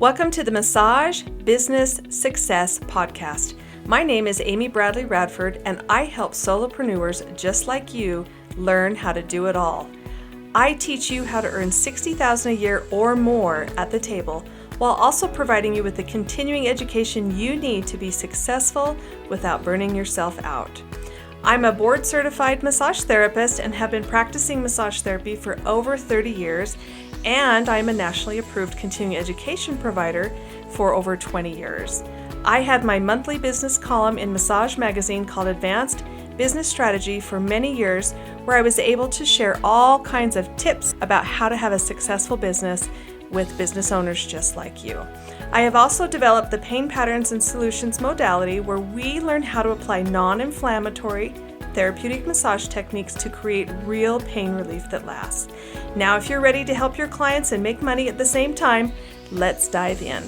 Welcome to the Massage Business Success Podcast. My name is Amy Bradley Radford, and I help solopreneurs just like you learn how to do it all. I teach you how to earn $60,000 a year or more at the table, while also providing you with the continuing education you need to be successful without burning yourself out. I'm a board-certified massage therapist and have been practicing massage therapy for over 30 years, and I'm a nationally approved continuing education provider for over 20 years. I had my monthly business column in Massage Magazine called Advanced Business Strategy for many years, where I was able to share all kinds of tips about how to have a successful business with business owners just like you. I have also developed the Pain Patterns and Solutions modality, where we learn how to apply non-inflammatory therapeutic massage techniques to create real pain relief that lasts. Now, if you're ready to help your clients and make money at the same time, let's dive in.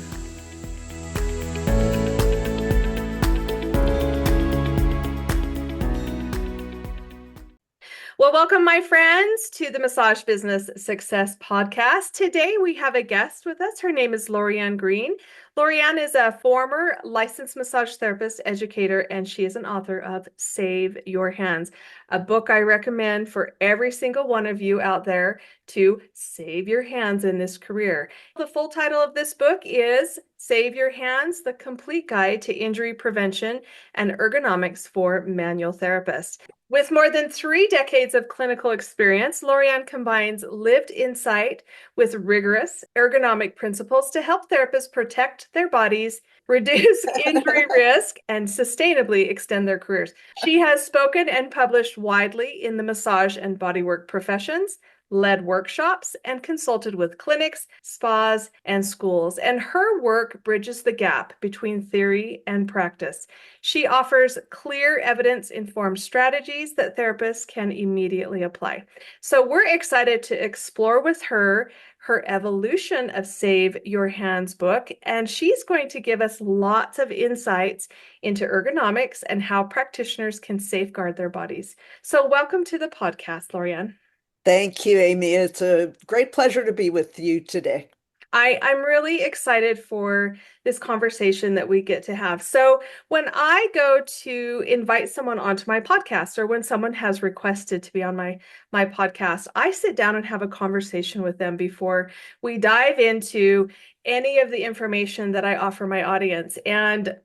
Well, welcome, my friends, to the Massage Business Success Podcast. Today, we have a guest with us. Her name is Lauriann Greene. Lauriann is a former licensed massage therapist, educator, and she is an author of Save Your Hands, a book I recommend for every single one of you out there to save your hands in this career. The full title of this book is Save Your Hands, the Complete Guide to Injury Prevention and Ergonomics for Manual Therapists. With more than 3 decades of clinical experience, Lauriann combines lived insight with rigorous ergonomic principles to help therapists protect their bodies, reduce injury risk, and sustainably extend their careers. She has spoken and published widely in the massage and bodywork professions, led workshops, and consulted with clinics, spas, and schools. And her work bridges the gap between theory and practice. She offers clear evidence-informed strategies that therapists can immediately apply. So we're excited to explore with her evolution of Save Your Hands book, and she's going to give us lots of insights into ergonomics and how practitioners can safeguard their bodies. So welcome to the podcast, Lauriann. Thank you, Amy. It's a great pleasure to be with you today. I'm really excited for this conversation that we get to have. So when I go to invite someone onto my podcast, or when someone has requested to be on my podcast, I sit down and have a conversation with them before we dive into any of the information that I offer my audience. And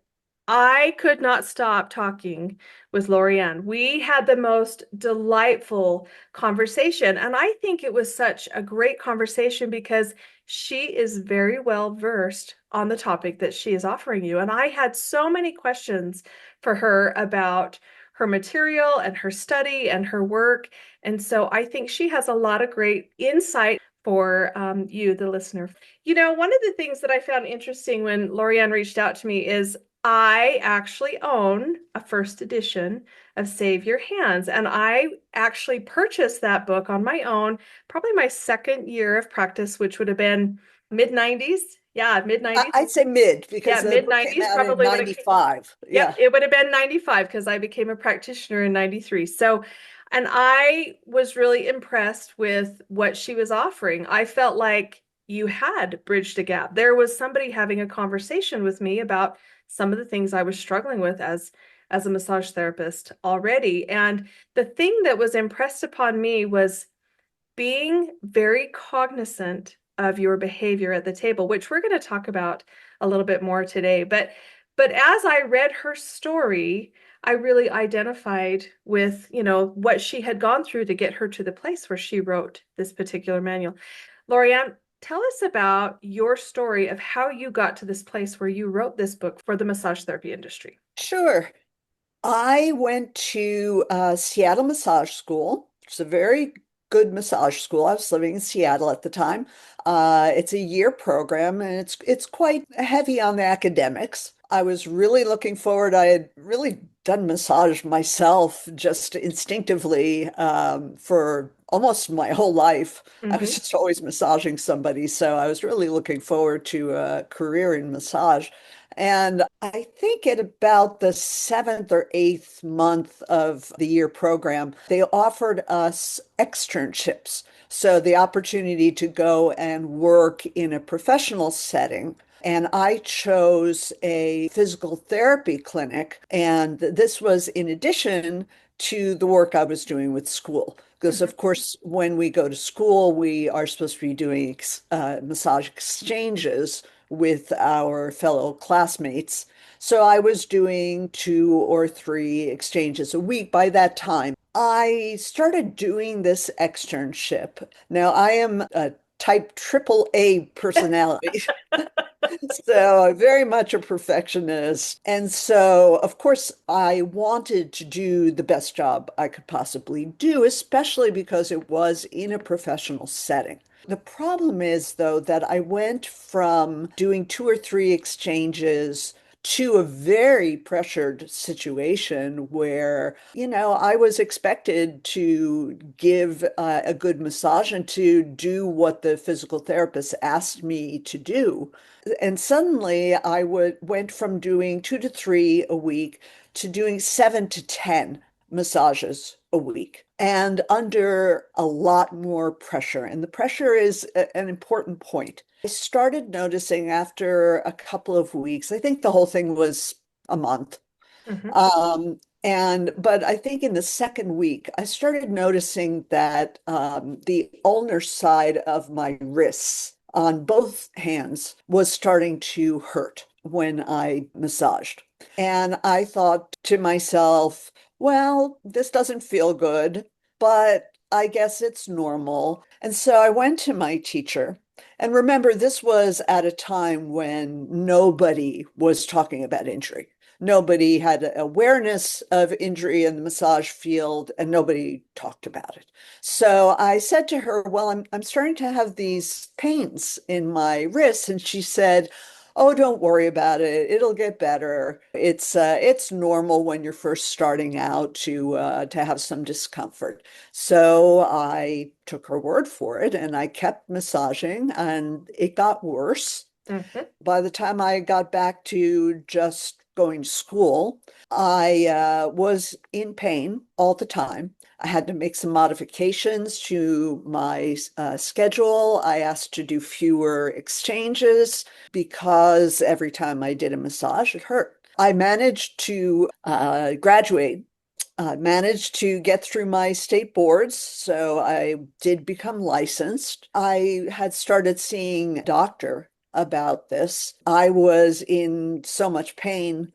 I could not stop talking with Lauriann. We had the most delightful conversation, and I think it was such a great conversation because she is very well versed on the topic that she is offering you. And I had so many questions for her about her material and her study and her work. And so I think she has a lot of great insight for you, the listener. You know, one of the things that I found interesting when Lauriann reached out to me is I actually own a first edition of Save Your Hands, and I actually purchased that book on my own, probably my second year of practice, which would have been mid-90s. Yeah, mid-90s. I'd say mid, Yeah, because the book came mid-90s, out in probably when it came. 95. Yep, Yeah. it would have been 95 because I became a practitioner in 93. So, and I was really impressed with what she was offering. I felt like you had bridged a gap. There was somebody having a conversation with me about some of the things I was struggling with as a massage therapist already. And the thing that was impressed upon me was being very cognizant of your behavior at the table, which we're going to talk about a little bit more today. But as I read her story, I really identified with, what she had gone through to get her to the place where she wrote this particular manual. Lauriann, tell us about your story of how you got to this place where you wrote this book for the massage therapy industry. Sure. I went to Seattle Massage School. It's a very good massage school. I was living in Seattle at the time. It's a year program, and it's quite heavy on the academics. I was really looking forward. I had really done massage myself just instinctively for almost my whole life. I was just always massaging somebody, so I was really looking forward to a career in massage. And I think at about the 7th or 8th month of the year program, they offered us externships. So the opportunity to go and work in a professional setting And I chose a physical therapy clinic. And this was in addition to the work I was doing with school. Because, Mhm. of course, when we go to school, we are supposed to be doing massage exchanges with our fellow classmates. So I was doing 2 or 3 exchanges a week by that time. I started doing this externship. Now, I am a type triple A personality. So very much a perfectionist. And so, of course, I wanted to do the best job I could possibly do, especially because it was in a professional setting. The problem is, though, that I went from doing 2 or 3 exchanges to a very pressured situation where, I was expected to give a good massage and to do what the physical therapist asked me to do. And suddenly I went from doing 2 to 3 a week to doing 7 to 10 massages a week and under a lot more pressure. And the pressure is an important point. I started noticing after a couple of weeks, I think the whole thing was a month. Mhm. But I think in the second week, I started noticing that the ulnar side of my wrists on both hands was starting to hurt when I massaged. And I thought to myself, well, this doesn't feel good, but I guess it's normal. And so I went to my teacher. And remember, this was at a time when nobody was talking about injury. Nobody had awareness of injury in the massage field, and nobody talked about it. So I said to her, well, I'm starting to have these pains in my wrists. And she said, oh, don't worry about it. It'll get better. It's normal when you're first starting out to have some discomfort. So I took her word for it and I kept massaging and it got worse. Mhm. By the time I got back to just going to school, I was in pain all the time. I had to make some modifications to my schedule. I asked to do fewer exchanges because every time I did a massage, it hurt. I managed to graduate, managed to get through my state boards, so I did become licensed. I had started seeing a doctor about this. I was in so much pain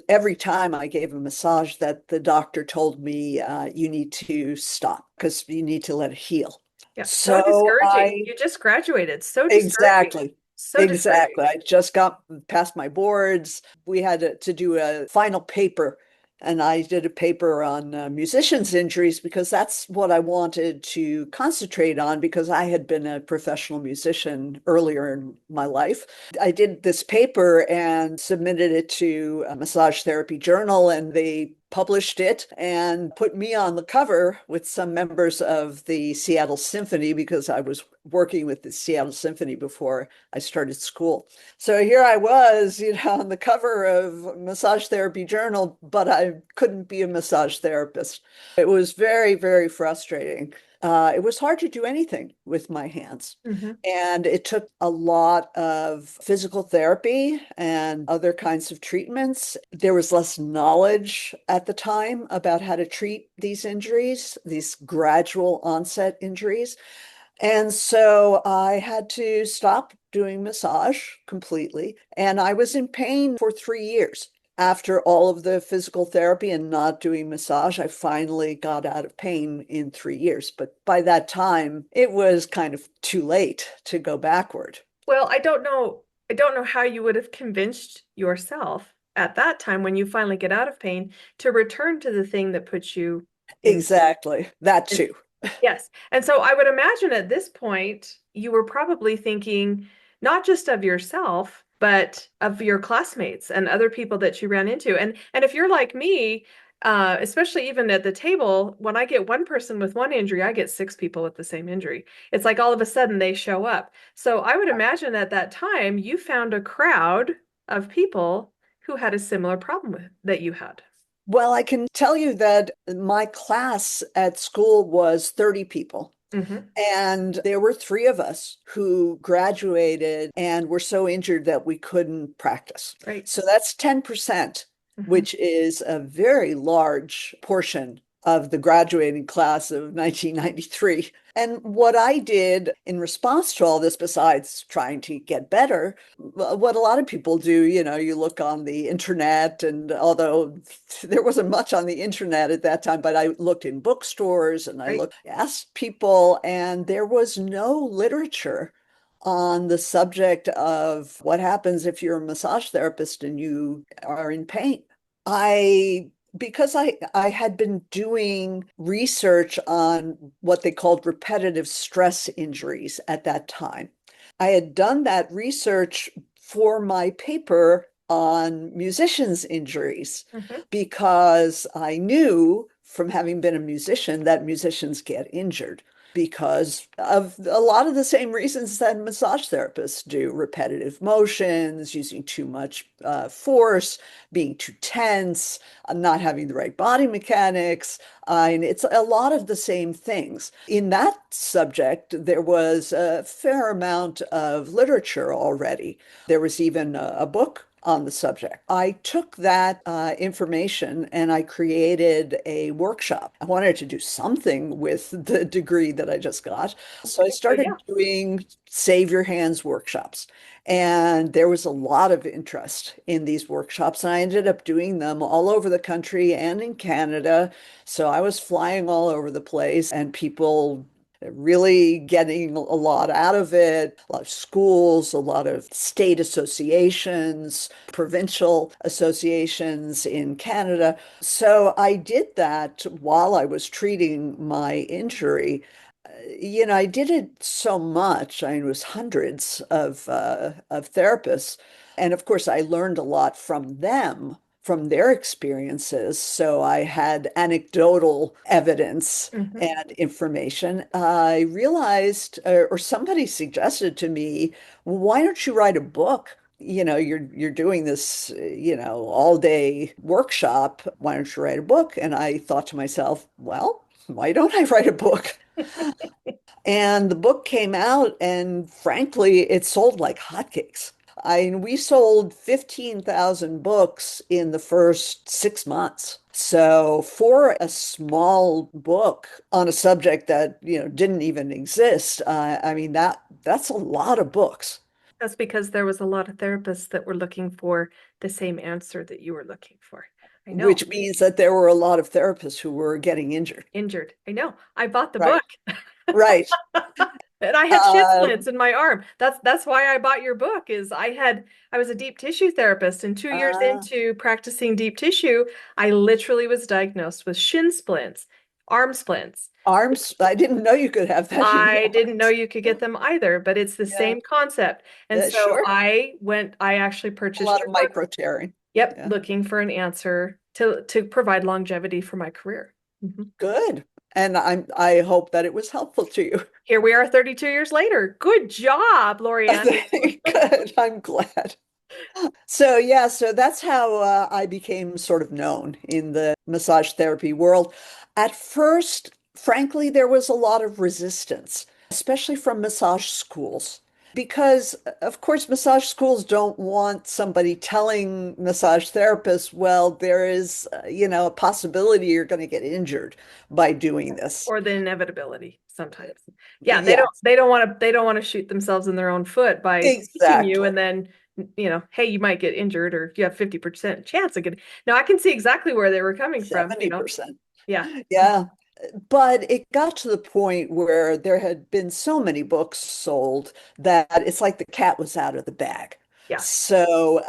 every time I gave a massage that the doctor told me, you need to stop because you need to let it heal. Yeah, so So discouraging. I You just graduated. So discouraging. Exactly. So discouraging. Exactly. I just got past my boards. We had to do a final paper, and I did a paper on musicians' injuries because that's what I wanted to concentrate on because I had been a professional musician earlier in my life. I did this paper and submitted it to a massage therapy journal, and they published it and put me on the cover with some members of the Seattle Symphony because I was working with the Seattle Symphony before I started school. So here I was, on the cover of Massage Therapy Journal, but I couldn't be a massage therapist. It was very, very frustrating. It was hard to do anything with my hands. Mhm. And it took a lot of physical therapy and other kinds of treatments. There was less knowledge at the time about how to treat these injuries, these gradual onset injuries. And so I had to stop doing massage completely. And I was in pain for 3 years. After all of the physical therapy and not doing massage, I finally got out of pain in 3 years. But by that time, it was kind of too late to go backward. Well, I don't know. I don't know how you would have convinced yourself at that time when you finally get out of pain to return to the thing that puts you in pain. Exactly. That And too. yes. And so I would imagine at this point, you were probably thinking not just of yourself, but of your classmates and other people that you ran into. And if you're like me, especially even at the table, when I get one person with one injury, I get six people with the same injury. It's like all of a sudden they show up. So I would imagine at that time you found a crowd of people who had a similar problem that you had. Well, I can tell you that my class at school was 30 people. Hmm. And there were three of us who graduated and were so injured that we couldn't practice. Right. So that's 10%, Hmm. which is a very large portion of the graduating class of 1993. And what I did in response to all this, besides trying to get better, what a lot of people do, you look on the internet, and although there wasn't much on the internet at that time, but I looked in bookstores and Right. asked people, and there was no literature on the subject of what happens if you're a massage therapist and you are in pain. I because I had been doing research on what they called repetitive stress injuries at that time. I had done that research for my paper on musicians' injuries Hmm. because I knew from having been a musician that musicians get injured because of a lot of the same reasons that massage therapists do: repetitive motions, using too much force, being too tense, not having the right body mechanics. And it's a lot of the same things. In that subject, there was a fair amount of literature already. There was even a book on the subject. I took that information and I created a workshop. I wanted to do something with the degree that I just got. So I Good idea. started doing Save Your Hands workshops. And there was a lot of interest in these workshops. And I ended up doing them all over the country and in Canada. So I was flying all over the place, and people really getting a lot out of it. A lot of schools, a lot of state associations, provincial associations in Canada. So I did that while I was treating my injury. I did it so much. I mean, it was hundreds of therapists, and of course, I learned a lot from them, from their experiences. So I had anecdotal evidence Hmm. and information. I realized, or somebody suggested to me, "Well, why don't you write a book? You're doing this, all day workshop. Why don't you write a book?" And I thought to myself, well, why don't I write a book? And the book came out, and frankly, it sold like hotcakes. I mean, we sold 15,000 books in the first 6 months. So for a small book on a subject that, didn't even exist, I mean, that's a lot of books, That's because there was a lot of therapists that were looking for the same answer that you were looking for. I know. which means that there were a lot of therapists who were getting injured. Injured. I know. I bought the Right. book. Right. And I had shin splints Um, in my arm. That's why I bought your book is I was a deep tissue therapist, and 2 years uh, into practicing deep tissue, I literally was diagnosed with shin splints, arm splints. arms, I didn't know you could have that in the I didn't know arms. you could get them either, but it's the Yeah. same concept. And so Sure. I actually A purchased lot of your book. micro tearing. Yep, Yeah. looking for an answer to provide longevity for my career. Mhm. Good. And I hope that it was helpful to you. Here we are 32 years later. Good job, Laurianne. Good. I'm glad. So yeah, so that's how I became sort of known in the massage therapy world. At first, frankly, there was a lot of resistance, especially from massage schools. Because, of course, massage schools don't want somebody telling massage therapists, well, there is, a possibility you're going to get injured by doing this. Or the inevitability sometimes. Yeah, Yeah, they don't want to shoot themselves in their own foot by teaching you exactly. and then hey, you might get injured or you have 50% chance of getting. Now I can see exactly where they were coming from. 70%. Yeah. Yeah. But it got to the point where there had been so many books sold that it's like the cat was out of the bag. Yeah. So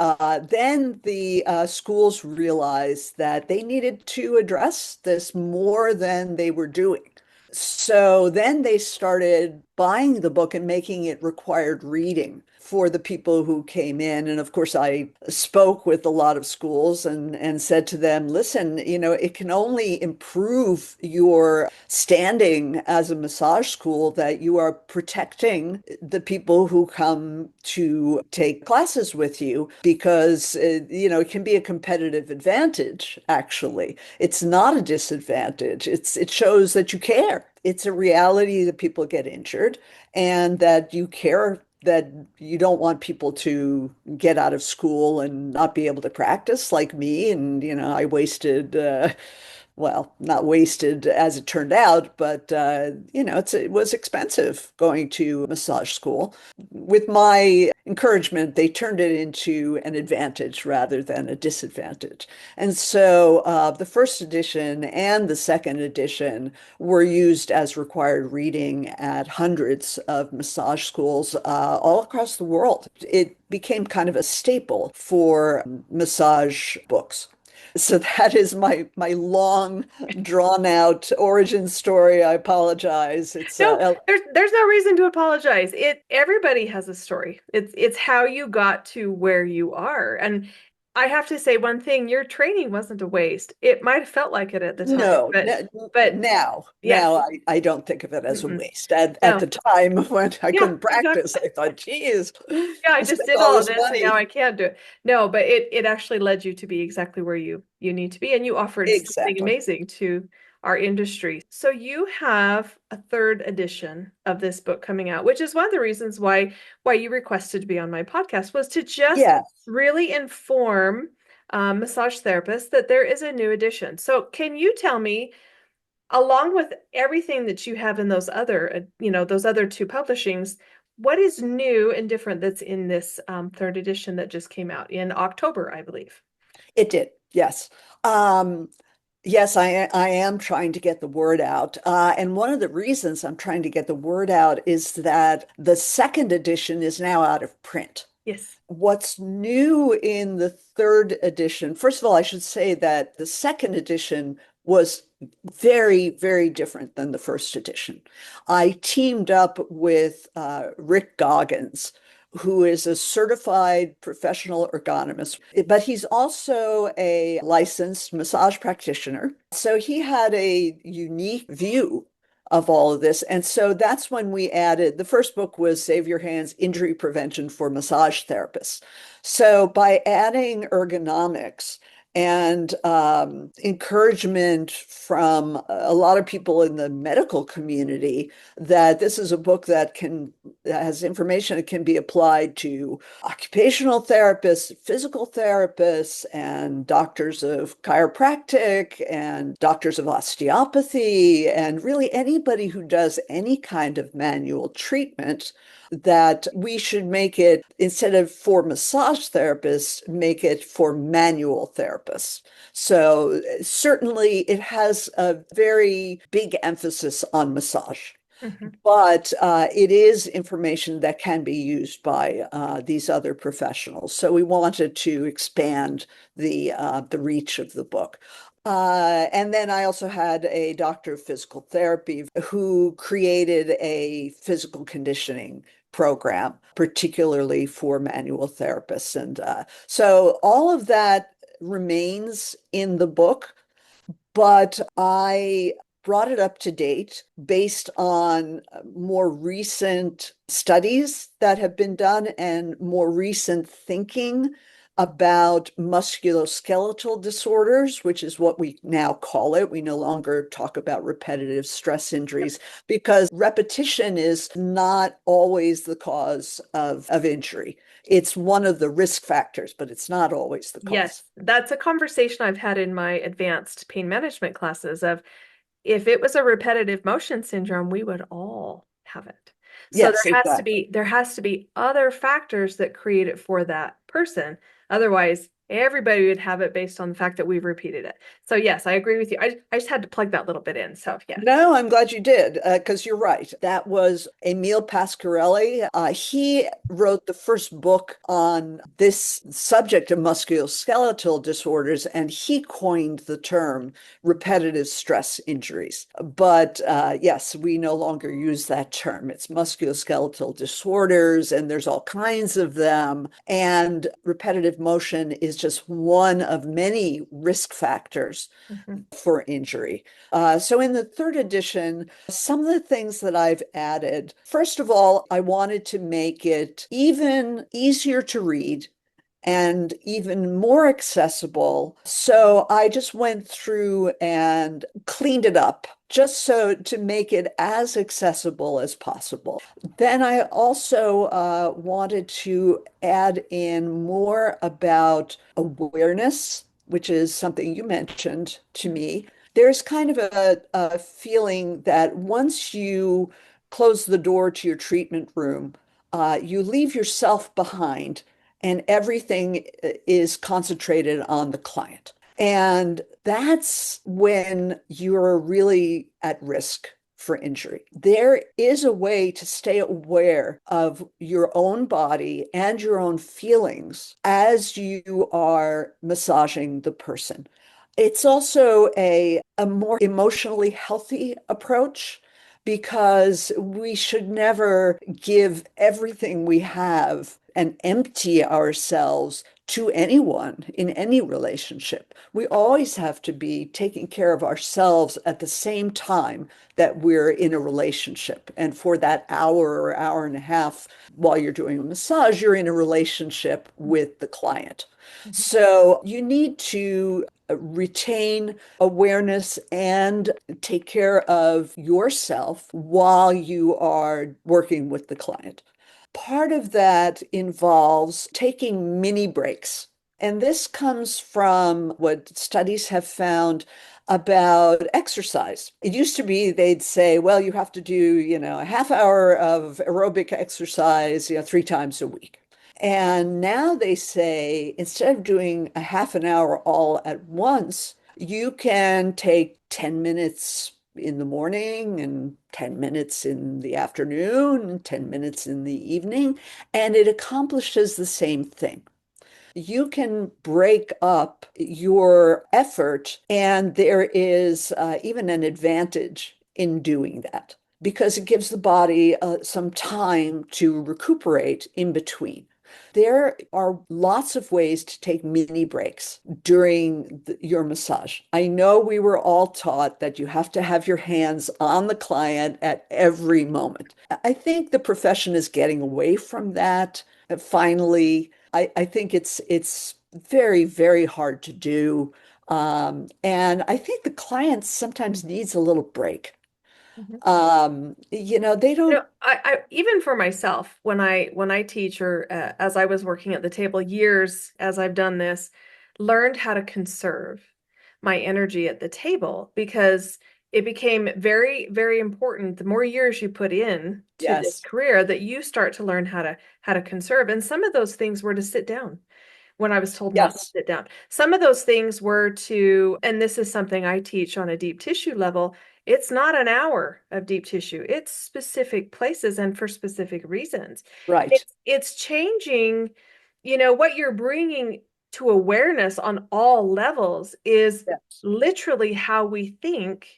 then the schools realized that they needed to address this more than they were doing. So then they started buying the book and making it required reading for the people who came in. And of course, I spoke with a lot of schools and said to them, listen, it can only improve your standing as a massage school that you are protecting the people who come to take classes with you because, it can be a competitive advantage, actually. It's not a disadvantage. It shows that you care. It's a reality that people get injured and that you care, that you don't want people to get out of school and not be able to practice like me. And, I wasted, well, not wasted as it turned out, but, it was expensive going to massage school. With my encouragement, they turned it into an advantage rather than a disadvantage. And so the first edition and the second edition were used as required reading at hundreds of massage schools all across the world. It became kind of a staple for massage books. So that is my long, drawn out origin story. I apologize. It's No, there's no reason to apologize. Everybody has a story. It's how you got to where you are. And I have to say one thing, your training wasn't a waste. It might have felt like it at the time, no, but yes. now I don't think of it as a Mm-mm. waste. At No. the time when I Yeah, couldn't practice, exactly. I thought, geez, Yeah, I I just spent did all all of this this and now money. I can't do it. No, but it actually led you to be exactly where you need to be, and you offered something Exactly. amazing to our industry. So you have a third edition of this book coming out, which is one of the reasons why you requested to be on my podcast, was to just Yeah, really inform massage therapists that there is a new edition. So can you tell me, along with everything that you have in those other two publishings, what is new and different that's in this third edition that just came out in October, I believe? it did. Yes. Um, yes, I am trying to get the word out. And one of the reasons I'm trying to get the word out is that the second edition is now out of print. Yes. What's new in the third edition? First of all, I should say that the second edition was very, very different than the first edition. I teamed up with Rick Goggins, who is a certified professional ergonomist, but he's also a licensed massage practitioner. So he had a unique view of all of this. And so that's when we added, the first book was Save Your Hands, Injury Prevention for Massage Therapists. So by adding ergonomics and encouragement from a lot of people in the medical community that this is a book that has information that can be applied to occupational therapists, physical therapists, and doctors of chiropractic and doctors of osteopathy, and really anybody who does any kind of manual treatment, that we should make it, instead of for massage therapists, make it for manual therapists. So certainly it has a very big emphasis on massage. Mhm. But it is information that can be used by these other professionals. So we wanted to expand the reach of the book. And then I also had a doctor of physical therapy who created a physical conditioning program, particularly for manual therapists. And so all of that remains in the book, but I brought it up to date based on more recent studies that have been done and more recent thinking about musculoskeletal disorders, which is what we now call it. We no longer talk about repetitive stress injuries because repetition is not always the cause of injury. It's one of the risk factors, but it's not always the cause. Yes, that's a conversation I've had in my advanced pain management classes of, if it was a repetitive motion syndrome, we would all have it. So Yes, exactly. there has to be other factors that create it for that person. Otherwise, Everybody would have it based on the fact that we've repeated it. So yes, I agree with you. I just had to plug that little bit in. So yeah. No, I'm glad you did, because you're right. That was Emil Pasquarelli. He wrote the first book on this subject of musculoskeletal disorders, and he coined the term repetitive stress injuries. But yes, we no longer use that term. It's musculoskeletal disorders, and there's all kinds of them. And repetitive motion is just one of many risk factors Mhm. for injury. So in the third edition, some of the things that I've added, first of all, I wanted to make it even easier to read and even more accessible. So I just went through and cleaned it up just so to make it as accessible as possible. Then I also wanted to add in more about awareness, which is something you mentioned to me. There's kind of a feeling that once you close the door to your treatment room, you leave yourself behind and everything is concentrated on the client. And that's when you're really at risk for injury. There is a way to stay aware of your own body and your own feelings as you are massaging the person. It's also a more emotionally healthy approach because we should never give everything we have and empty ourselves to anyone in any relationship. We always have to be taking care of ourselves at the same time that we're in a relationship. And for that hour or hour and a half while you're doing a massage, you're in a relationship with the client. Mhm. So you need to retain awareness and take care of yourself while you are working with the client. Part of that involves taking mini breaks. And this comes from what studies have found about exercise. It used to be they'd say, well, you have to do, a half hour of aerobic exercise, 3 times a week. And now they say instead of doing a half an hour all at once, you can take 10 minutes in the morning and 10 minutes in the afternoon and 10 minutes in the evening, and it accomplishes the same thing. You can break up your effort, and there is even an advantage in doing that because it gives the body some time to recuperate in between. There are lots of ways to take mini breaks during your massage. I know we were all taught that you have to have your hands on the client at every moment. I think the profession is getting away from that. Finally, I think it's very, very hard to do. And I think the client sometimes needs a little break. Mhm. They don't, I even for myself, when I teach or as I was working at the table years as I've done this, learned how to conserve my energy at the table because it became very, very important. The more years you put in to this yes, career, that you start to learn how to conserve. And some of those things were to sit down when I was told not to yes, sit down. Some of those things were to, and this is something I teach on a deep tissue level. It's not an hour of deep tissue. It's specific places and for specific reasons. right. It's changing, what you're bringing to awareness on all levels is Yes, literally how we think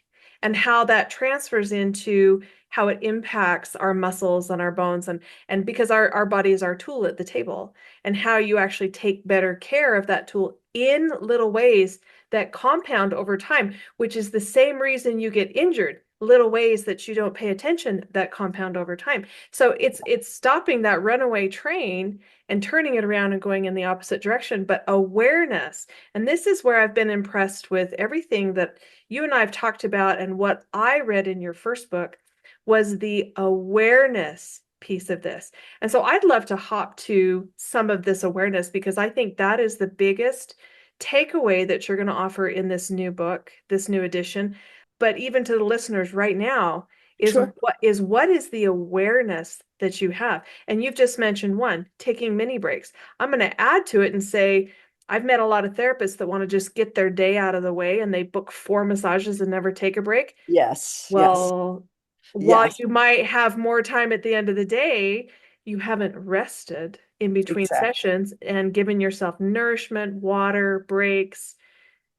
and how that transfers into how it impacts our muscles and our bones and because our body is our tool at the table and how you actually take better care of that tool in little ways that compound over time, which is the same reason you get injured, little ways that you don't pay attention that compound over time. So it's stopping that runaway train and turning it around and going in the opposite direction, but awareness. And this is where I've been impressed with everything that you and I have talked about and what I read in your first book was the awareness piece of this. And so I'd love to hop to some of this awareness because I think that is the biggest takeaway that you're going to offer in this new book, this new edition. But even to the listeners right now, is sure. what is the awareness that you have? And you've just mentioned one, taking mini breaks. I'm going to add to it and say I've met a lot of therapists that want to just get their day out of the way and they book 4 massages and never take a break. Yes, yes, Well, while yes, you might have more time at the end of the day, you haven't rested in between exactly. sessions and given yourself nourishment, water, breaks.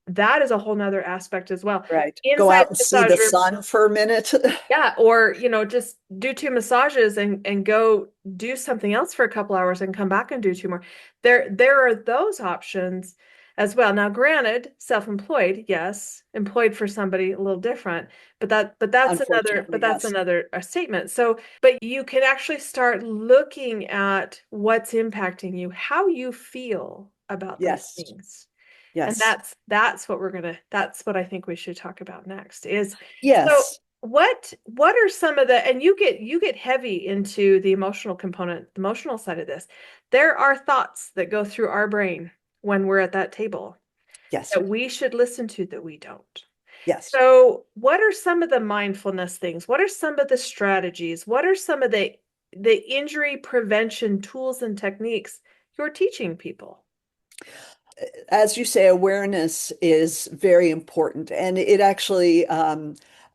That is a whole nother aspect as well. Right. Go Inside out and the see massage the room, sun for a minute. yeah, or just do 2 massages and go do something else for a couple hours and come back and do 2 more. There are those options as well. Now, granted, self-employed, yes, employed for somebody a little different, but Unfortunately, that's yes. another statement. So, but you can actually start looking at what's impacting you, how you feel about those Yes, things. And yes, that's what I think we should talk about next is so yes. what are some of the and you get heavy into the emotional component, the emotional side of this. There are thoughts that go through our brain when we're at that table Yes, that we should listen to that we don't. yes. So, what are some of the mindfulness things? What are some of the strategies? What are some of the injury prevention tools and techniques you're teaching people? As you say, awareness is very important. And it actually,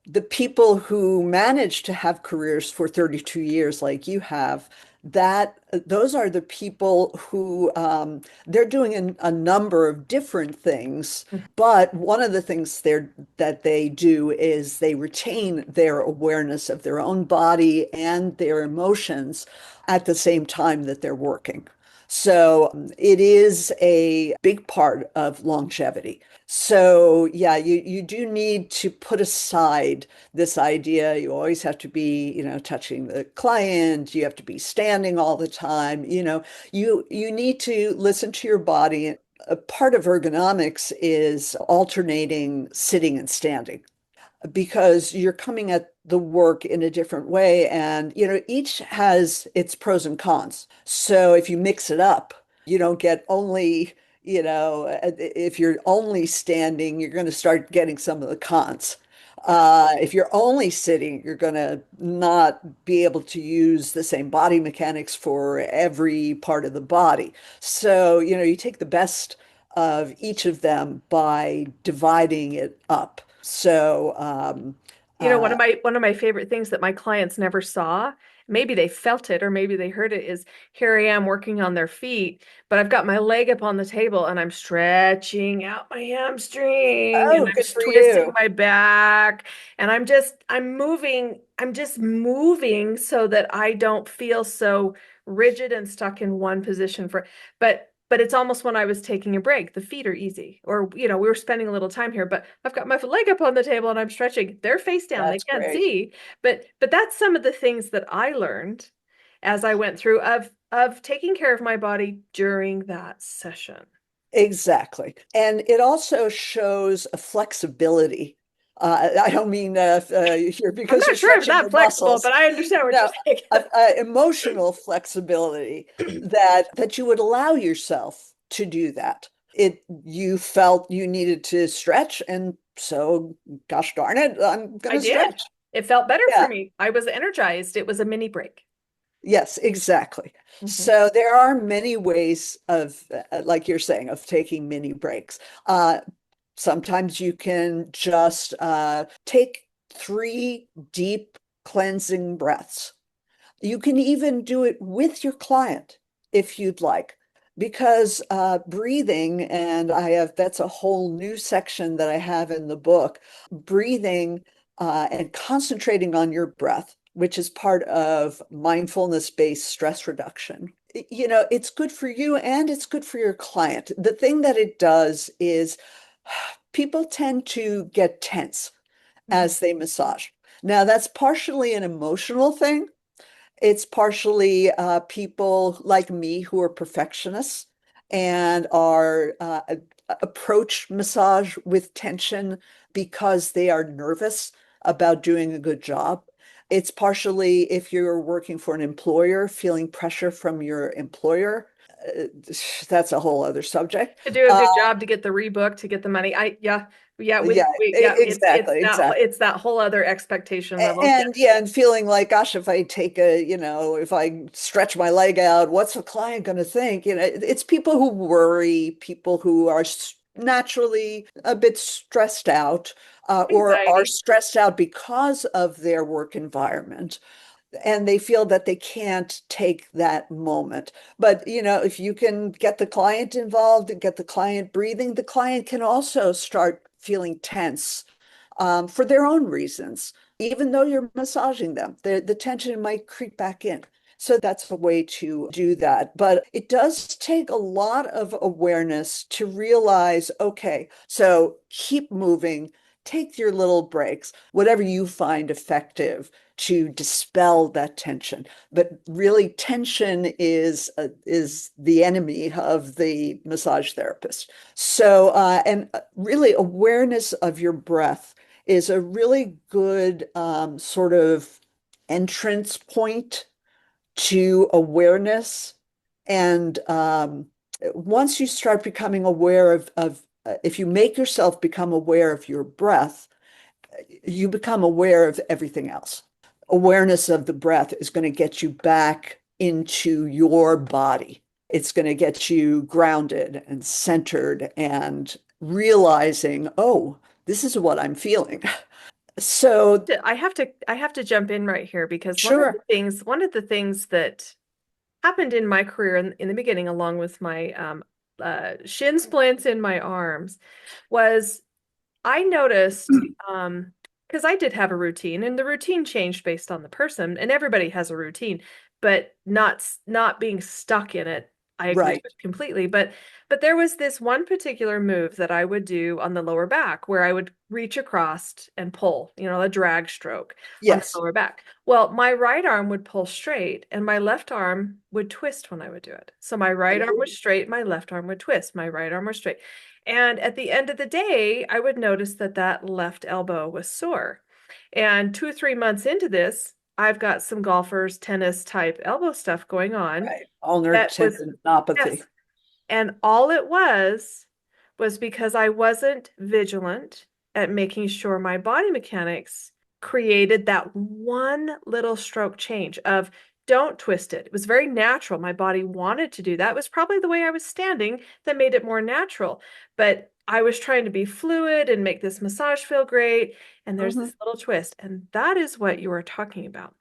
the people who manage to have careers for 32 years, like you have, that those are the people who they're doing a number of different things. But one of the things that they do is they retain their awareness of their own body and their emotions at the same time that they're working. So it is a big part of longevity. So yeah, you do need to put aside this idea. You always have to be, touching the client. You have to be standing all the time. You need to listen to your body. A part of ergonomics is alternating sitting and standing because you're coming at the work in a different way. And, each has its pros and cons. So if you mix it up, you don't get only, if you're only standing, you're going to start getting some of the cons. If you're only sitting, you're going to not be able to use the same body mechanics for every part of the body. So, you take the best of each of them by dividing it up. So, One uh, of my favorite things that my clients never saw, maybe they felt it or maybe they heard it, is here I am working on their feet, but I've got my leg up on the table and I'm stretching out my hamstring and oh, I'm good for twisting you. my back and I'm just moving so that I don't feel so rigid and stuck in one position but it's almost when I was taking a break. The feet are easy. Or, we were spending a little time here, but I've got my leg up on the table and I'm stretching. They're face down. They That's can't great. see. But that's some of the things that I learned as I went through of taking care of my body during that session. Exactly. And it also shows a flexibility. I don't mean here I'm because you're not sure I'm stretching that your flexible, muscles. but I understand what you're No, saying. emotional flexibility that you would allow yourself to do that. You felt you needed to stretch, and so gosh darn it, I'm I gonna did. stretch. It felt better for Yeah. me. I was energized. It was a mini break. Yes, exactly. Mhm. So there are many ways of, like you're saying, of taking mini breaks. Uh, Sometimes you can just take 3 deep cleansing breaths. You can even do it with your client if you'd like, because breathing, and that's a whole new section that I have in the book, breathing and concentrating on your breath, which is part of mindfulness-based stress reduction. It's good for you and it's good for your client. The thing that it does is people tend to get tense Mhm. as they massage. Now, that's partially an emotional thing. It's partially people like me who are perfectionists and are approach massage with tension because they are nervous about doing a good job. It's partially if you're working for an employer, feeling pressure from your employer. Uh, that's a whole other subject. To do a good job to get the rebook, to get the money. Yeah. Yeah, Yeah, yeah, exactly, exactly. it's that whole other expectation level. Yeah, And yeah, and feeling like, gosh, if I take a, if I stretch my leg out, what's the client going to think? It's people who worry, people who are naturally a bit stressed out, or are anxiety. stressed out because of their work environment, and they feel that they can't take that moment. But, if you can get the client involved and get the client breathing, the client can also start feeling tense, for their own reasons. Even though you're massaging them, the tension might creep back in. So that's a way to do that. But it does take a lot of awareness to realize, okay, so keep moving, take your little breaks, whatever you find effective to dispel that tension. But really, tension is the enemy of the massage therapist. So, and really, awareness of your breath is a really good, sort of entrance point to awareness. And once you start becoming aware if you make yourself become aware of your breath, you become aware of everything else. Awareness of the breath is going to get you back into your body. It's going to get you grounded and centered and realizing, oh, this is what I'm feeling. So, I have to jump in right here because sure. one of the things that happened in my career in the beginning, along with my shin splints in my arms, was I noticed, because I did have a routine, and the routine changed based on the person, and everybody has a routine, but not being stuck in it. I agree Right. with completely, but there was this one particular move that I would do on the lower back where I would reach across and pull, a drag stroke on the Yes. lower back. Well, my right arm would pull straight, and my left arm would twist when I would do it. So my right arm was straight, my left arm would twist, my right arm was straight. And at the end of the day, I would notice that that left elbow was sore. And 2 or 3 months into this, I've got some golfers, tennis type elbow stuff going on Right. Ulnar that was, tendinopathy. yes. And all it was because I wasn't vigilant at making sure my body mechanics created that one little stroke change of don't twist it. It was very natural. My body wanted to do that. It was probably the way I was standing that made it more natural. But I was trying to be fluid and make this massage feel great. And there's Hmm. this little twist. And that is what you were talking about.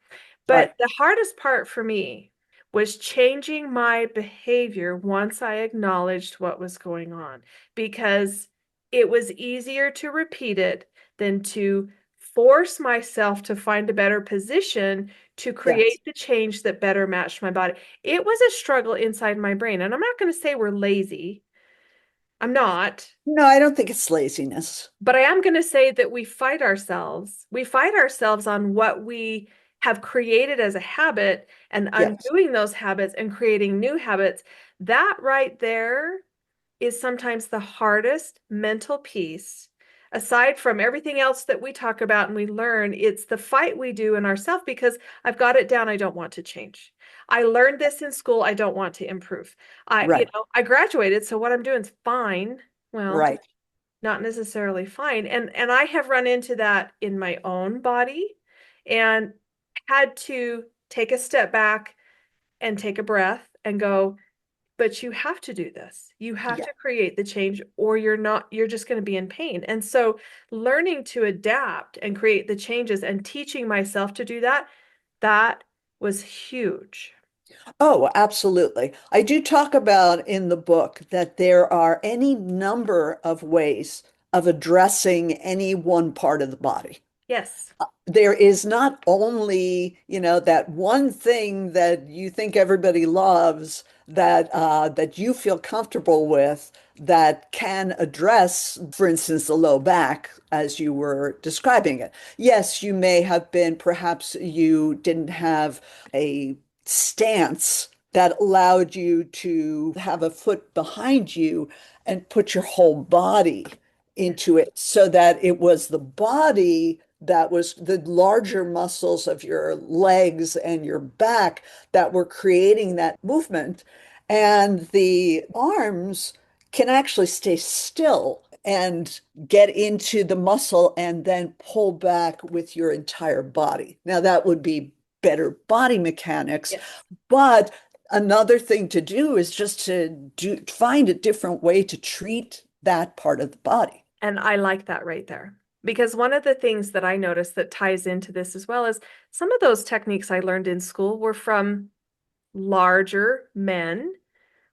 Right. But the hardest part for me was changing my behavior once I acknowledged what was going on, because it was easier to repeat it than to force myself to find a better position to Yes. create the change that better matched my body. It was a struggle inside my brain. And I'm not going to say we're lazy. I'm not. No, I don't think it's laziness. But I am going to say that we fight ourselves. We fight ourselves on what we have created as a habit and Yes. undoing those habits and creating new habits. That right there is sometimes the hardest mental piece. Aside from everything else that we talk about and we learn, it's the fight we do in ourselves because I've got it down. I don't want to change. I learned this in school. I don't want to improve. Right. I graduated, so what I'm doing is fine. Well, Right. not necessarily fine. And I have run into that in my own body and had to take a step back and take a breath and go, but you have to do this. You have Yeah. to create the change or you're just going to be in pain. And so learning to adapt and create the changes and teaching myself to do that, that was huge. Oh, absolutely. I do talk about in the book that there are any number of ways of addressing any one part of the body. Yes. There is not only, that one thing that you think everybody loves, that you feel comfortable with, that can address, for instance, the low back as you were describing it. Yes, you may have been, perhaps you didn't have a stance that allowed you to have a foot behind you and put your whole body Yes. into it, so that it was the body that was the larger muscles of your legs and your back that were creating that movement. And the arms can actually stay still and get into the muscle and then pull back with your entire body. Now, that would be better body mechanics, Yes. but another thing to do is just to find a different way to treat that part of the body. And I like that right there. Because one of the things that I noticed that ties into this as well is some of those techniques I learned in school were from larger men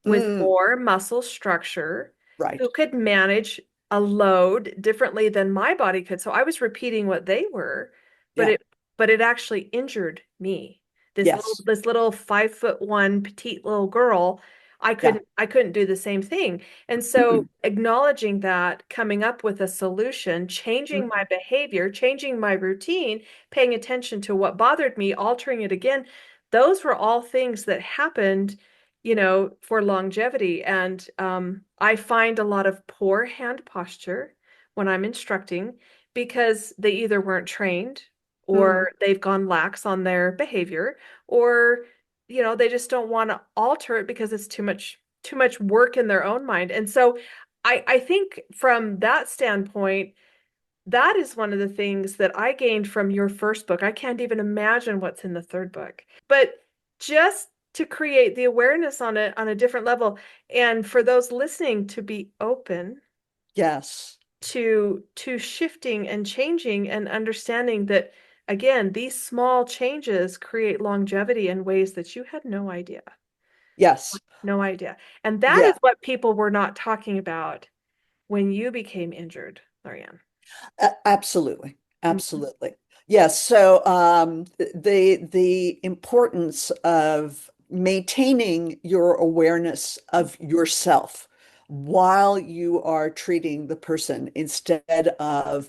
with Mm, more muscle structure right. who could manage a load differently than my body could. So I was repeating what they were, but Yeah. it actually injured me. Yes. This little 5'1" petite little girl, Yeah. I couldn't do the same thing. And so Mm, acknowledging that, coming up with a solution, changing mm, my behavior, changing my routine, paying attention to what bothered me, altering it again, those were all things that happened, for longevity. And I find a lot of poor hand posture when I'm instructing because they either weren't trained mm. or they've gone lax on their behavior, or, they just don't want to alter it because it's too much work in their own mind. And so I think from that standpoint, that is one of the things that I gained from your first book. I can't even imagine what's in the third book. But just to create the awareness on a different level, and for those listening to be open Yes. to shifting and changing and understanding that, again, these small changes create longevity in ways that you had no idea. Yes. No idea. And that Yeah. is what people were not talking about when you became injured, Laurianne. Absolutely. Mhm. Absolutely. Yes. So the importance of maintaining your awareness of yourself while you are treating the person instead of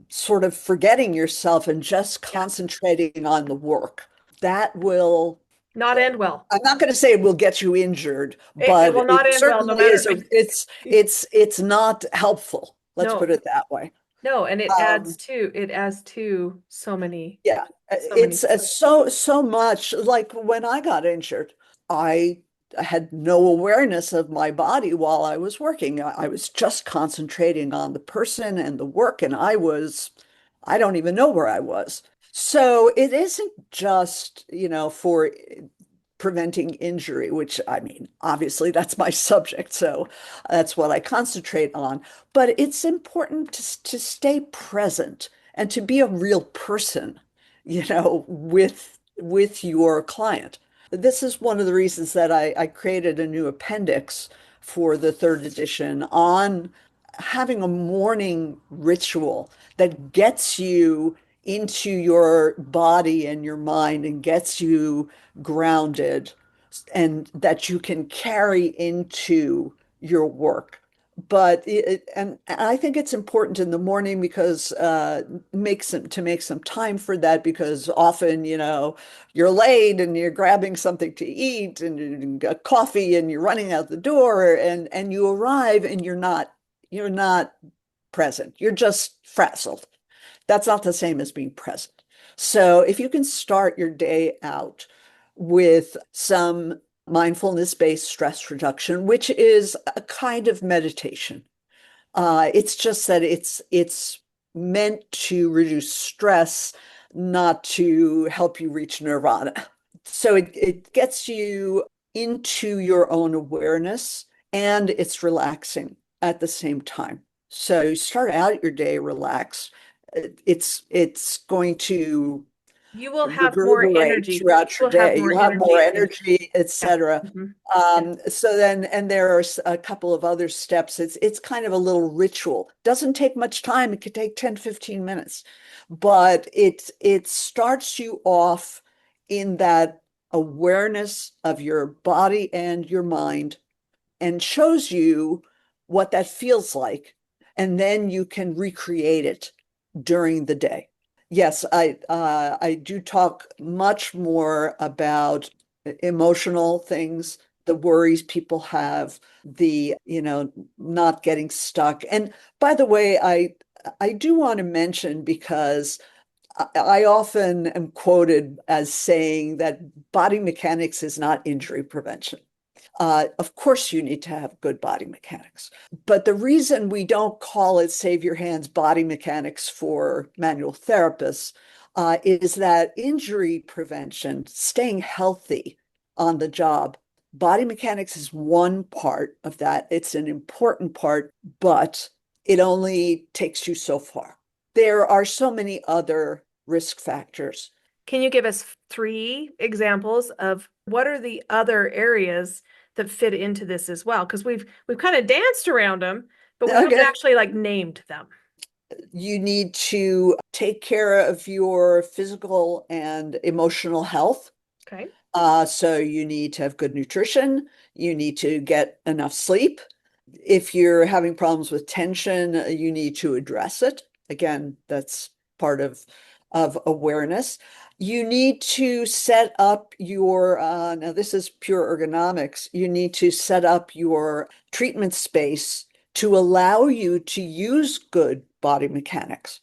sort of forgetting yourself and just Yeah. concentrating on the work. That will, Not end well. I'm not going to say it will get you injured, It but will not it end well, no certainly is matter. it's not helpful. Let's put No, it that way. no, and Um, it adds to Yeah, so many it's things. so much like when I got injured, I had no awareness of my body while I was working. I was just concentrating on the person and the work, and I don't even know where I was. So it isn't just, for preventing injury, which I mean, obviously that's my subject, so that's what I concentrate on. But it's important to stay present and to be a real person, with your client. This is one of the reasons that I created a new appendix for the third edition on having a morning ritual that gets you into your body and your mind and gets you grounded and that you can carry into your work. But and I think it's important in the morning because to make some time for that because often, you're late and you're grabbing something to eat and you got coffee and you're running out the door and you arrive and you're not present. You're just frazzled. That's not the same as being present. So if you can start your day out with some mindfulness-based stress reduction, which is a kind of meditation. It's just that it's meant to reduce stress, not to help you reach nirvana. So it gets you into your own awareness and it's relaxing at the same time. So you start out your day relaxed. It's going to You will have more reverberate energy. throughout You your will have day. more You'll have more energy and energy, yeah. etc. Yeah. So then, and there are a couple of other steps. It's kind of a little ritual. Doesn't take much time. It could take 10, 15 minutes, but it starts you off in that awareness of your body and your mind and shows you what that feels like. And then you can recreate it during the day. Yes, I do talk much more about emotional things, the worries people have, the, not getting stuck. And by the way, I do want to mention because I often am quoted as saying that body mechanics is not injury prevention. Of course, you need to have good body mechanics. But the reason we don't call it Save Your Hands body mechanics for manual therapists is that injury prevention, staying healthy on the job, body mechanics is one part of that. It's an important part, but it only takes you so far. There are so many other risk factors. Can you give us three examples of what are the other areas that fit into this as well? Because we've kind of danced around them, but we haven't Okay. actually like named them. You need to take care of your physical and emotional health. Okay. So you need to have good nutrition. You need to get enough sleep. If you're having problems with tension, you need to address it. Again, that's part of awareness. You need to set up your, now this is pure ergonomics. You need to set up your treatment space to allow you to use good body mechanics.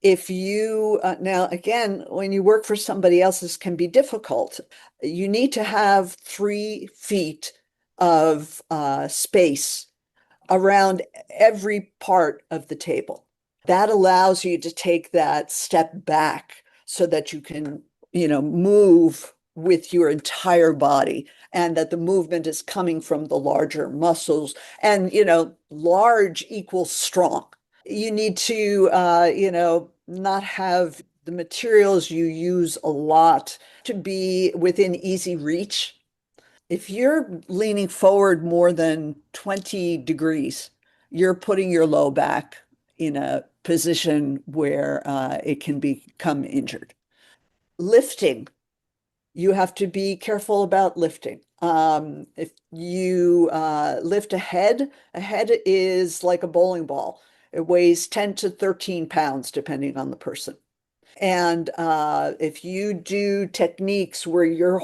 If you, now again, when you work for somebody else, this can be difficult. You need to have 3 feet of space around every part of the table. That allows you to take that step back so that you can, move with your entire body and that the movement is coming from the larger muscles. And, large equals strong. You need to, not have the materials you use a lot to be within easy reach. If you're leaning forward more than 20 degrees, you're putting your low back in a position where it can become injured. Lifting, you have to be careful about lifting. If you lift a head is like a bowling ball. It weighs 10 to 13 pounds, depending on the person. And if you do techniques where you're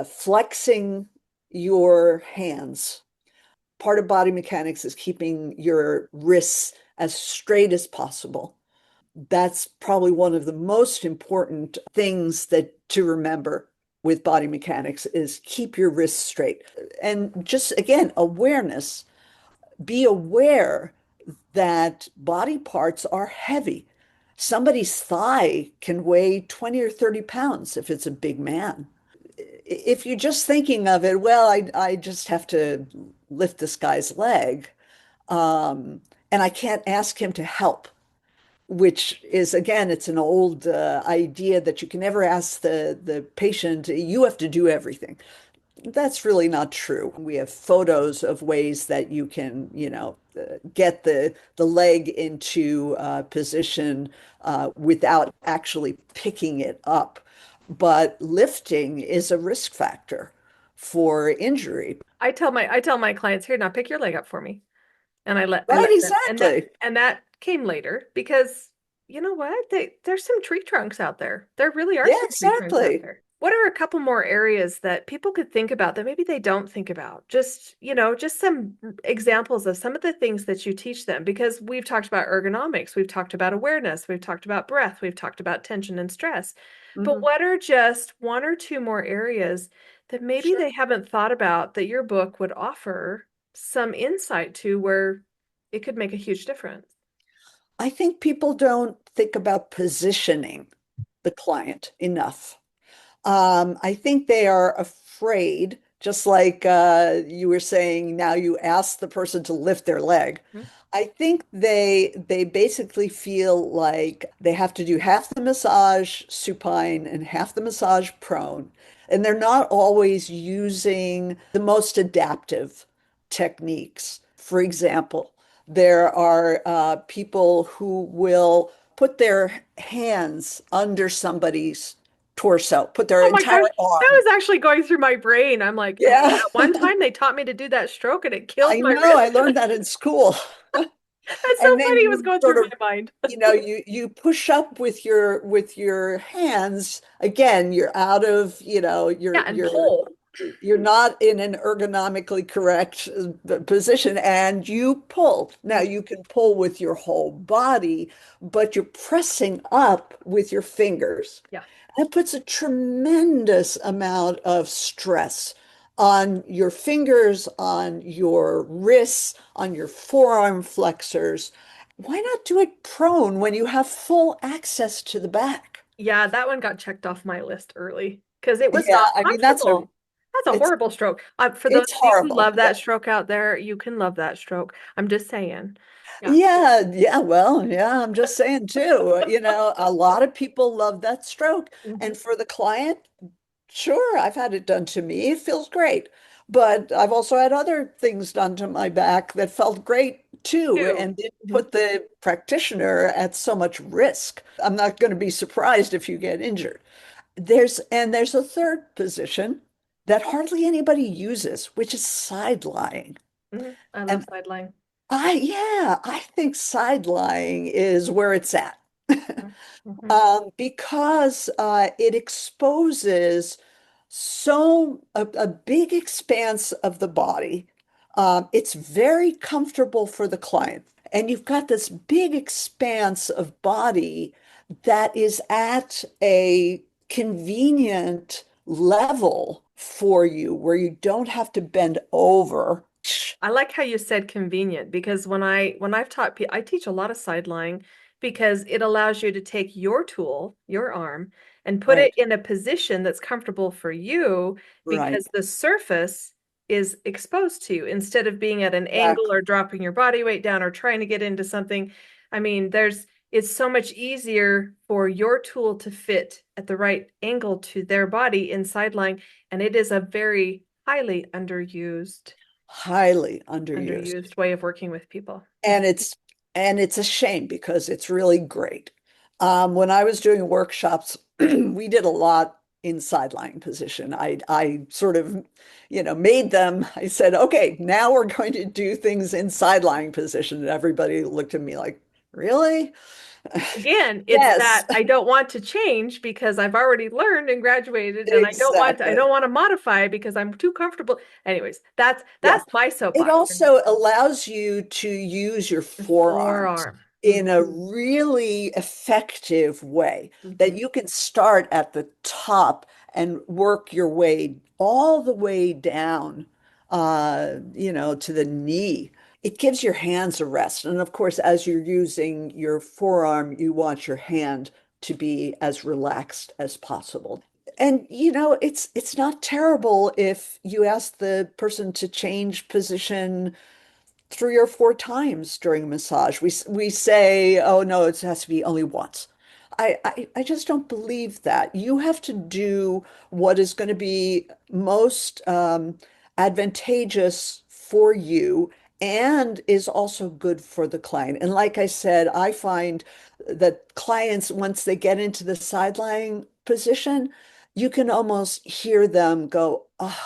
flexing your hands, part of body mechanics is keeping your wrists as straight as possible. That's probably one of the most important things that to remember with body mechanics is keep your wrists straight. And just again, awareness, be aware that body parts are heavy. Somebody's thigh can weigh 20 or 30 pounds if it's a big man. If you're just thinking of it, well, I just have to lift this guy's leg, and I can't ask him to help, which is, again, it's an old idea that you can never ask the patient, you have to do everything. That's really not true. We have photos of ways that you can, get the leg into position without actually picking it up. But lifting is a risk factor for injury. I tell my clients, here, now pick your leg up for me. And I let Right, them. exactly. And that came later because you know what? There's some tree trunks out there. There really are Yeah, some tree trunks out exactly. there. What are a couple more areas that people could think about that maybe they don't think about? Just, just some examples of some of the things that you teach them because we've talked about ergonomics, we've talked about awareness, we've talked about breath, we've talked about tension and stress. But Mhm. what are just one or two more areas that maybe Sure. they haven't thought about that your book would offer some insight to where it could make a huge difference? I think people don't think about positioning the client enough. I think they are afraid, just like you were saying, now you ask the person to lift their leg. Mhm. I think they basically feel like they have to do half the massage supine and half the massage prone, and they're not always using the most adaptive techniques. For example, there are people who will put their hands under somebody's torso, put their Oh my entire gosh, that arm. was actually going through my brain. I'm like, hey, Yeah, at one time they taught me to do that stroke and it killed I my know. I wrist. learned that in school. That's so And then funny. It was you going sort through of, my mind. you push up with your hands. Again, you're out of, Yeah, and pull. you're not in an ergonomically correct position and you pull. Now Mhm. you can pull with your whole body, but you're pressing up with your fingers. Yeah. That puts a tremendous amount of stress on your fingers, on your wrists, on your forearm flexors. Why not do it prone when you have full access to the back? Yeah, that one got checked off my list early because it was Yeah, not I mean comfortable. That's a it's horrible stroke. For those it's of you who horrible. love that stroke out there, you can love that stroke. I'm just saying. Yeah. Yeah, well, yeah, I'm just saying too. A lot of people love that stroke. Mhm. And for the client, sure, I've had it done to me. It feels great. But I've also had other things done to my back that felt great too Two. and didn't Mhm. put the practitioner at so much risk. I'm not going to be surprised if you get injured. There's a third position that hardly anybody uses, which is side lying. Mhm. I love And sideline. I think side lying is where it's at. Mhm. Mhm. Because it exposes a big expanse of the body. It's very comfortable for the client. And you've got this big expanse of body that is at a convenient level for you where you don't have to bend over. I like how you said convenient because when I've taught people, I teach a lot of side lying because it allows you to take your tool, your arm, and put it Right, in a position that's comfortable for you right, because the surface is exposed to you instead of being at an angle exactly. or dropping your body weight down or trying to get into something. I mean, it's so much easier for your tool to fit at the right angle to their body in side lying, and it is a very highly Highly underused. underused way of working with people. And it's a shame because it's really great. When I was doing workshops, we did a lot in sideline position. I sort of, made them. I said, okay, now we're going to do things in sideline position. And everybody looked at me like, really? Again, it's Yes, that I don't want to change because I've already learned and graduated and I exactly. don't want to modify because I'm too comfortable. Anyways, Yeah. that's my It soapbox. also allows you to use your The forearms forearm. in a really effective way that Mhm. you can start at the top and work your way all the way down, to the knee. It gives your hands a rest. And of course, as you're using your forearm, you want your hand to be as relaxed as possible. And it's not terrible if you ask the person to change position 3 or 4 times during a massage. We say, oh no, it has to be only once. I just don't believe that. You have to do what is going to be most advantageous for you and is also good for the client. And like I said, I find that clients, once they get into the sideline position, you can almost hear them go, oh,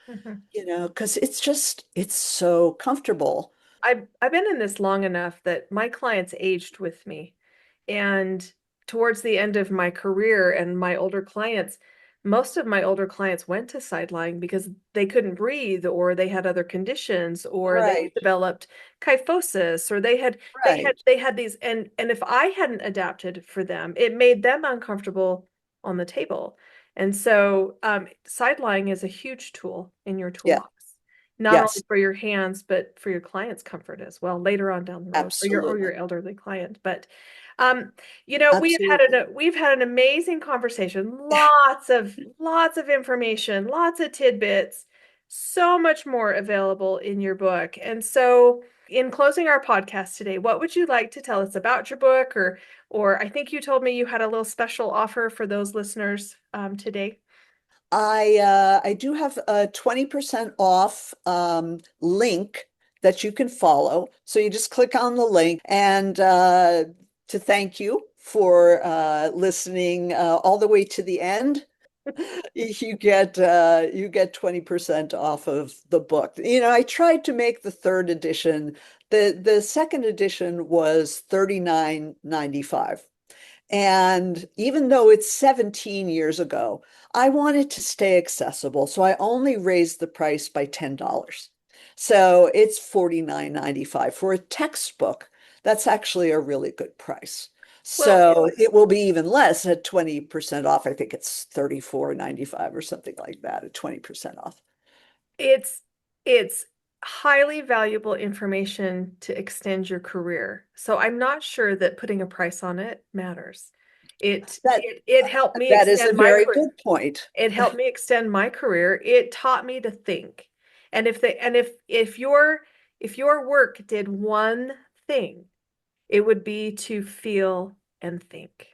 Mhm. because it's so comfortable. I've been in this long enough that my clients aged with me. And towards the end of my career and my older clients, most of my older clients went to sideline because they couldn't breathe or they had other conditions or they Right, developed kyphosis or right. they had these and if I hadn't adapted for them, it made them uncomfortable on the table. And so side lying is a huge tool in your Yeah, toolbox not only yes, for your hands, but for your client's comfort as well later on down the road, or absolutely. your elderly client. But um, Absolutely. we've had an amazing conversation, lots of information, lots of tidbits, so much more available in your book. And so in closing our podcast today, what would you like to tell us about your book or I think you told me you had a little special offer for those listeners today. I do have a 20% off link that you can follow. So you just click on the link and to thank you for listening all the way to the end. You get 20% off of the book. I tried to make the third edition. The second edition was 39.95. And even though it's 17 years ago, I wanted to stay accessible. So I only raised the price by $10. So it's 49.95 for a textbook. That's actually a really good price. Well, So it will be even less at 20% off. I think it's 34.95 or something like that at 20% off. it's it's highly valuable information to extend your career. So I'm not sure that putting a price on it matters. That It helped me that is a extend my very career. good point. It helped me extend my career. It taught me to think. And if your work did one thing, it would be to feel and think.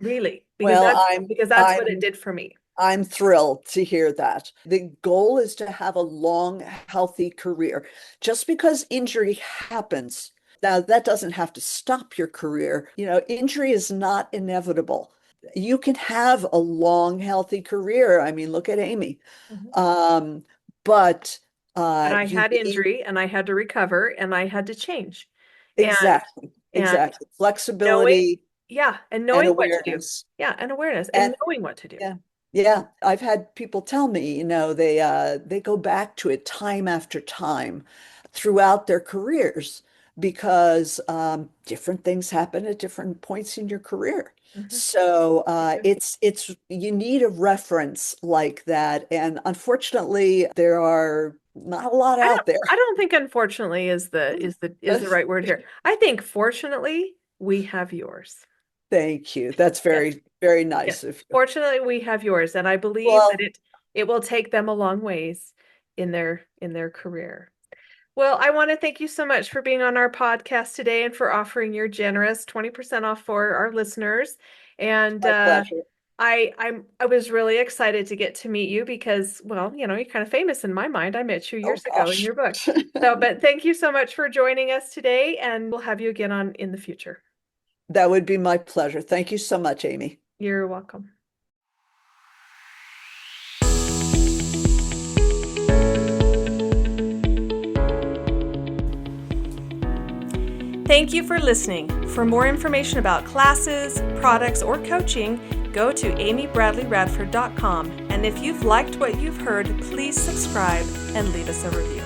Really, Well, because that's what it I'm did for me. I'm thrilled to hear that. The goal is to have a long, healthy career. Just because injury happens, now that doesn't have to stop your career. Injury is not inevitable. You can have a long, healthy career. I mean, look at Amy. Mhm. Um, but And I you had need injury and I had to recover and I had to change. And exactly, and exactly knowing, flexibility yeah, and and knowing what to do. awareness. Yeah, and awareness and And knowing what to do. yeah. Yeah, I've had people tell me, they go back to it time after time throughout their careers because different things happen at different points in your career. Mhm. So They do. it's you need a reference like that, and unfortunately, there are not a lot out there. I don't think unfortunately is the right word here. I think fortunately we have yours. Thank you. That's Yes. very, very Yes. nice of you. Fortunately we have yours and I believe that Well, it will take them a long ways in their career. Well, I want to thank you so much for being on our podcast today and for offering your generous 20% off for our listeners. And my pleasure. I was really excited to get to meet you because, well, you're kind of famous in my mind. I met you Oh years ago in gosh. your book. So, but thank you so much for joining us today, and we'll have you again on in the future. That would be my pleasure. Thank you so much, Amy. You're welcome. Thank you for listening. For more information about classes, products, or coaching, go to amybradleyradford.com. And if you've liked what you've heard, please subscribe and leave us a review.